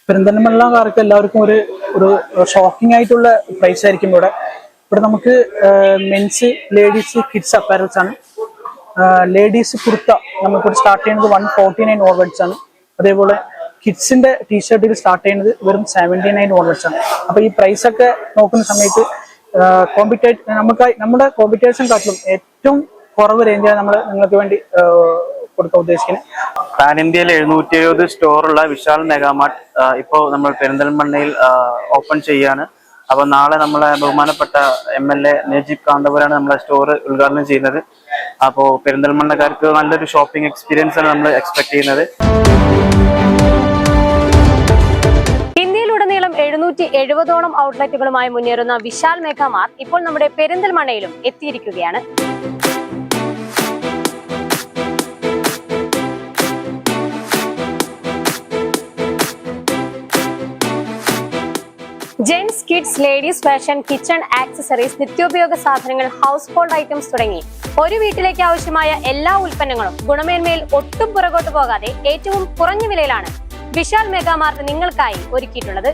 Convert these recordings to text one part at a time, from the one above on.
പെരിന്തൽമണ്ണക്കാർക്ക് എല്ലാവർക്കും ഒരു ഷോക്കിംഗ് ആയിട്ടുള്ള പ്രൈസ് ആയിരിക്കും ഇവിടെ. ഇവിടെ നമുക്ക് മെൻസ്, ലേഡീസ്, കിഡ്സ് അപ്പാരൽസ് ആണ്. ലേഡീസ് കുർത്ത നമുക്കിവിടെ സ്റ്റാർട്ട് ചെയ്യുന്നത് 149 ഓൺവേർഡ്സ് ആണ്. അതേപോലെ കിഡ്സിന്റെ ടീഷർട്ടിൽ സ്റ്റാർട്ട് ചെയ്യുന്നത് വെറും 79 ഓൺവേർഡ്സ് ആണ്. അപ്പൊ ഈ പ്രൈസ് ഒക്കെ നോക്കുന്ന സമയത്ത് നമ്മുടെ കോമ്പറ്റീഷൻ കാട്ടിലും ഏറ്റവും കുറവ് റേഞ്ചാണ് നമ്മൾ നിങ്ങൾക്ക് വേണ്ടി കൊടുക്കാൻ ഉദ്ദേശിക്കുന്നത്. പാൻ ഇന്ത്യയിൽ 770 സ്റ്റോറുള്ള വിശാൽ മെഗാമാർട്ട് ഇപ്പോൾ നമ്മൾ പെരിന്തൽമണ്ണയിൽ ഓപ്പൺ ചെയ്യാണ്. അപ്പോൾ നാളെ നമ്മളെ ബഹുമാനപ്പെട്ട MLA നജീബ് കാന്തപുരാണ് നമ്മളെ സ്റ്റോർ ഉദ്ഘാടനം ചെയ്യുന്നത്. അപ്പോൾ പെരിന്തൽമണ്ണക്കാർക്ക് നല്ലൊരു ഷോപ്പിംഗ് എക്സ്പീരിയൻസ് ആണ് നമ്മൾ എക്സ്പെക്ട് ചെയ്യുന്നത്. ഇന്ത്യയിലുടനീളം 770ഓളം ഔട്ട്ലെറ്റുകളുമായി മുന്നേറുന്ന വിശാൽ മെഗാമാർട്ട് ഇപ്പോൾ നമ്മുടെ പെരിന്തൽമണ്ണയിലും എത്തിയിരിക്കുകയാണ്. Gents, kids, ladies fashion, kitchen accessories, നിത്യോപയോഗ സാധനങ്ങൾ, ഹൗസ് ഹോൾഡ് ഐറ്റംസ് തുടങ്ങി ഒരു വീട്ടിലേക്ക് ആവശ്യമായ എല്ലാ ഉൽപ്പന്നങ്ങളും ഗുണമേന്മയിൽ ഒട്ടും പുറകോട്ട് പോകാതെ ഏറ്റവും കുറഞ്ഞ വിലയിലാണ് വിശാൽ മെഗാമാർട്ട് നിങ്ങൾക്കായി ഒരുക്കിയിട്ടുള്ളത്.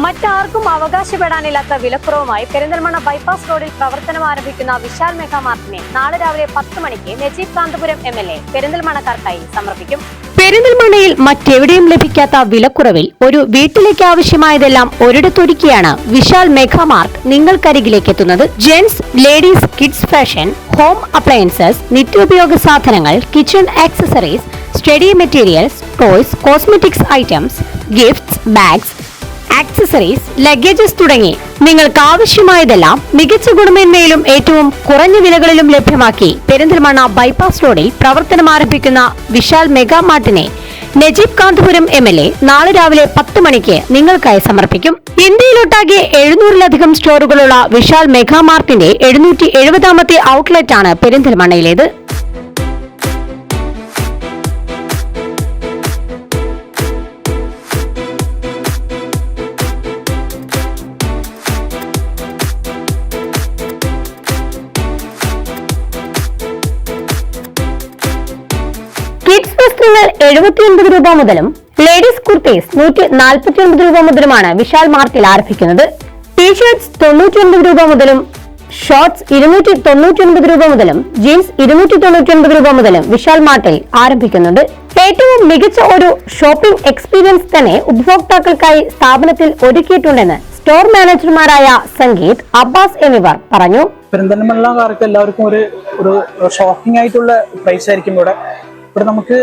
മറ്റാർക്കും അവകാശപ്പെടാനില്ലാത്ത വിലക്കുറവുമായി പെരിന്തൽമണ്ണ ബൈപ്പാസ് റോഡിൽ പ്രവർത്തനം ആരംഭിക്കുന്ന വിശാൽ മെഗാമാർട്ടിനെ നാളെ രാവിലെ 10 മണിക്ക് നജീബ് കാന്തപുരം MLA പെരിന്തൽമണ്ണക്കാർക്കായി സമർപ്പിക്കും. പെരിന്തൽമണ്ണയിൽ മറ്റെവിടെയും ലഭിക്കാത്ത വിലക്കുറവിൽ ഒരു വീട്ടിലേക്ക് ആവശ്യമായതെല്ലാം ഒരിടത്തൊരുക്കിയാണ് വിശാൽ മെഗാമാർട്ട് നിങ്ങൾക്കരികിലേക്ക് എത്തുന്നത്. Gents, ladies, kids fashion, home appliances, നിത്യോപയോഗ സാധനങ്ങൾ, kitchen accessories, study materials, toys, cosmetics items, gifts, bags, accessories, luggages തുടങ്ങി നിങ്ങൾക്ക് ആവശ്യമായതെല്ലാം മികച്ച ഗുണമേന്മയിലും ഏറ്റവും കുറഞ്ഞ വിലകളിലും ലഭ്യമാക്കി പെരിന്തൽമണ്ണ ബൈപ്പാസ് റോഡിൽ പ്രവർത്തനം ആരംഭിക്കുന്ന വിശാൽ മെഗാമാർട്ടിനെ നജീബ് കാന്തപുരം MLA നാളെ രാവിലെ 10 മണിക്ക് നിങ്ങൾക്കായി സമർപ്പിക്കും. ഇന്ത്യയിലൊട്ടാകെ 700-ലധികം സ്റ്റോറുകളുള്ള വിശാൽ മെഗാമാർട്ടിന്റെ 770ാമത്തെ ഔട്ട്ലെറ്റ് ആണ് പെരിന്തൽമണ്ണയിലേത്. കിഡ്സ് വസ്ത്രങ്ങൾ 79 രൂപ മുതലും ലേഡീസ് കുർത്തീസ് 149 രൂപ മുതലുമാണ് വിശാൽ മാർട്ടിൽ ആരംഭിക്കുന്നത്. ടീഷർട്സ് 99 രൂപ മുതലും ഷോർട്സ് 299 രൂപ മുതലും ജീൻസ് 299 രൂപ മുതലും വിശാൽ മാർട്ടിൽ ആരംഭിക്കുന്നുണ്ട്. ഏറ്റവും മികച്ച ഒരു ഷോപ്പിംഗ് എക്സ്പീരിയൻസ് തന്നെ ഉപഭോക്താക്കൾക്കായി സ്ഥാപനത്തിൽ ഒരുക്കിയിട്ടുണ്ടെന്ന് സ്റ്റോർ മാനേജർമാരായ സംഗീത്, അബ്ബാസ് എന്നിവർ പറഞ്ഞു. പെരിന്തൽമണ്ണക്കാർക്ക് എല്ലാവർക്കും ഒരു ഷോക്കിംഗ് ആയിട്ടുള്ള പ്രൈസ് ആയിരിക്കും ഇവിടെ. ഇവിടെ നമുക്ക്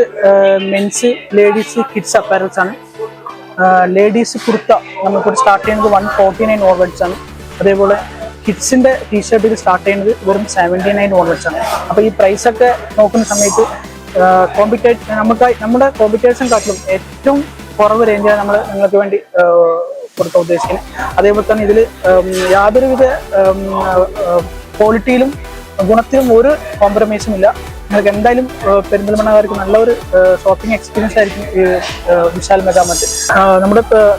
മെൻസ്, ലേഡീസ്, കിഡ്സ് അപ്പാരൽസ് ആണ്. ലേഡീസ് കുർത്ത നമുക്കിവിടെ സ്റ്റാർട്ട് ചെയ്യുന്നത് 149 ഓൺവേർഡ്സ് ആണ്. അതേപോലെ കിഡ്സിന്റെ ടീഷർട്ടിൽ സ്റ്റാർട്ട് ചെയ്യുന്നത് വെറും 79 ഓൺവേർഡ്സ് ആണ്. അപ്പൊ ഈ പ്രൈസ് ഒക്കെ നോക്കുന്ന സമയത്ത് നമ്മുടെ കോമ്പറ്റീഷൻ കാട്ടിലും ഏറ്റവും കുറവ് റേഞ്ചാണ് നമ്മൾ നിങ്ങൾക്ക് വേണ്ടി കൊടുക്കാൻ ഉദ്ദേശിക്കുന്നത്. അതേപോലെ തന്നെ ഇതിൽ യാതൊരുവിധ ക്വാളിറ്റിയിലും ഗുണത്തിലും ഒരു കോംപ്രമൈസും ഇല്ല. നിങ്ങൾക്ക് എന്തായാലും പെരിന്തൽമണ്ണക്കാർക്ക് നല്ലൊരു ഷോപ്പിംഗ് എക്സ്പീരിയൻസ് ആയിരിക്കും ഈ വിശാൽ മെഗാമാർട്ട്.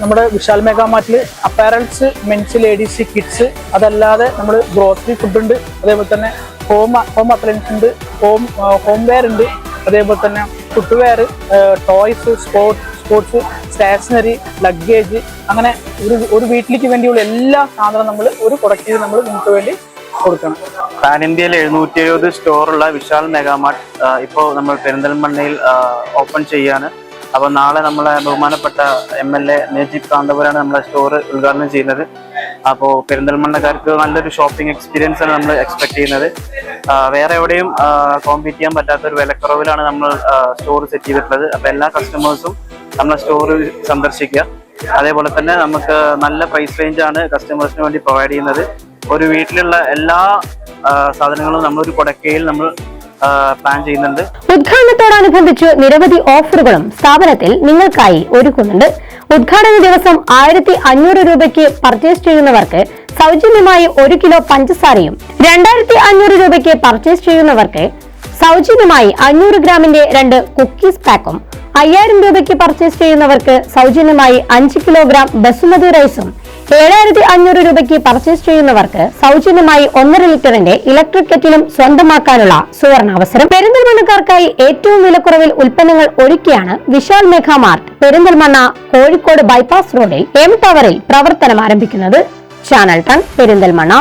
നമ്മുടെ വിശാൽ മെഗാമാർട്ടിൽ അപ്പാരൽസ്, മെൻസ്, ലേഡീസ്, കിഡ്സ്, അതല്ലാതെ നമ്മൾ ഗ്രോസറി ഫുഡ് ഉണ്ട്. അതേപോലെ തന്നെ ഹോം അപ്ലയൻസ് ഉണ്ട്, ഹോം വെയർ ഉണ്ട്. അതേപോലെ തന്നെ footwear, toys, sports, stationery, luggage, അങ്ങനെ ഒരു വീട്ടിലേക്ക് വേണ്ടിയുള്ള എല്ലാ സാധനവും നമ്മൾ ഒരു പ്രൊഡക്റ്റിൽ നമ്മൾ നിങ്ങൾക്ക് വേണ്ടി കൊടുക്കണം. പാൻ ഇന്ത്യയിൽ 770 സ്റ്റോറുള്ള വിശാൽ മെഗാമാർട്ട് ഇപ്പോൾ നമ്മൾ പെരിന്തൽമണ്ണയിൽ ഓപ്പൺ ചെയ്യാണ്. അപ്പോൾ നാളെ നമ്മളെ ബഹുമാനപ്പെട്ട MLA നജീബ് കാന്തപുരാണ് നമ്മളെ സ്റ്റോർ ഉദ്ഘാടനം ചെയ്യുന്നത്. അപ്പോൾ പെരിന്തൽമണ്ണക്കാർക്ക് നല്ലൊരു ഷോപ്പിംഗ് എക്സ്പീരിയൻസ് ആണ് നമ്മൾ എക്സ്പെക്ട് ചെയ്യുന്നത്. വേറെ എവിടെയും കോമ്പീറ്റ് ചെയ്യാൻ പറ്റാത്തൊരു വിലക്കുറവിലാണ് നമ്മൾ സ്റ്റോർ സെറ്റ് ചെയ്തിട്ടുള്ളത്. അപ്പോൾ എല്ലാ കസ്റ്റമേഴ്സും നമ്മളെ സ്റ്റോർ സന്ദർശിക്കുക. അതേപോലെ തന്നെ നമുക്ക് നല്ല പ്രൈസ് റേഞ്ചാണ് കസ്റ്റമേഴ്സിന് വേണ്ടി പ്രൊവൈഡ് ചെയ്യുന്നത്. ഒരു വീട്ടിലുള്ള എല്ലാ സാധനങ്ങളും നമ്മളൊരു കൊടക്കയിൽ നമ്മൾ പ്ലാൻ ചെയ്യുന്നുണ്ട്. ഉദ്ഘാടനത്തോടനുബന്ധിച്ച് നിരവധി ഓഫറുകളും സ്ഥാപനത്തിൽ നിങ്ങൾക്കായി ഒരുക്കുന്നുണ്ട്. ഉദ്ഘാടന ദിവസം 1500 രൂപയ്ക്ക് പർച്ചേസ് ചെയ്യുന്നവർക്ക് സൗജന്യമായി 1 കിലോ പഞ്ചസാരയും, 2500 രൂപയ്ക്ക് പർച്ചേസ് ചെയ്യുന്നവർക്ക് സൗജന്യമായി 500 ഗ്രാമിന്റെ 2 കുക്കീസ് പാക്കും 5000 രൂപയ്ക്ക് പർച്ചേസ് ചെയ്യുന്നവർക്ക് സൗജന്യമായി 5 കിലോഗ്രാം ബസുമതി റൈസും 7500 രൂപയ്ക്ക് പർച്ചേസ് ചെയ്യുന്നവർക്ക് സൗജന്യമായി 1.5 ലിറ്ററിന്റെ ഇലക്ട്രിക് കെറ്റിലും സ്വന്തമാക്കാനുള്ള സുവർണാവസരം. പെരിന്തൽമണ്ണക്കാർക്കായി ഏറ്റവും വിലക്കുറവിൽ ഉൽപ്പന്നങ്ങൾ ഒരുക്കിയാണ് വിശാൽ മെഗാമാർട്ട് പെരിന്തൽമണ്ണ കോഴിക്കോട് ബൈപ്പാസ് റോഡിൽ എം ടവറിൽ പ്രവർത്തനം ആരംഭിക്കുന്നത്. ചാനൽ 10 പെരിന്തൽമണ്ണ.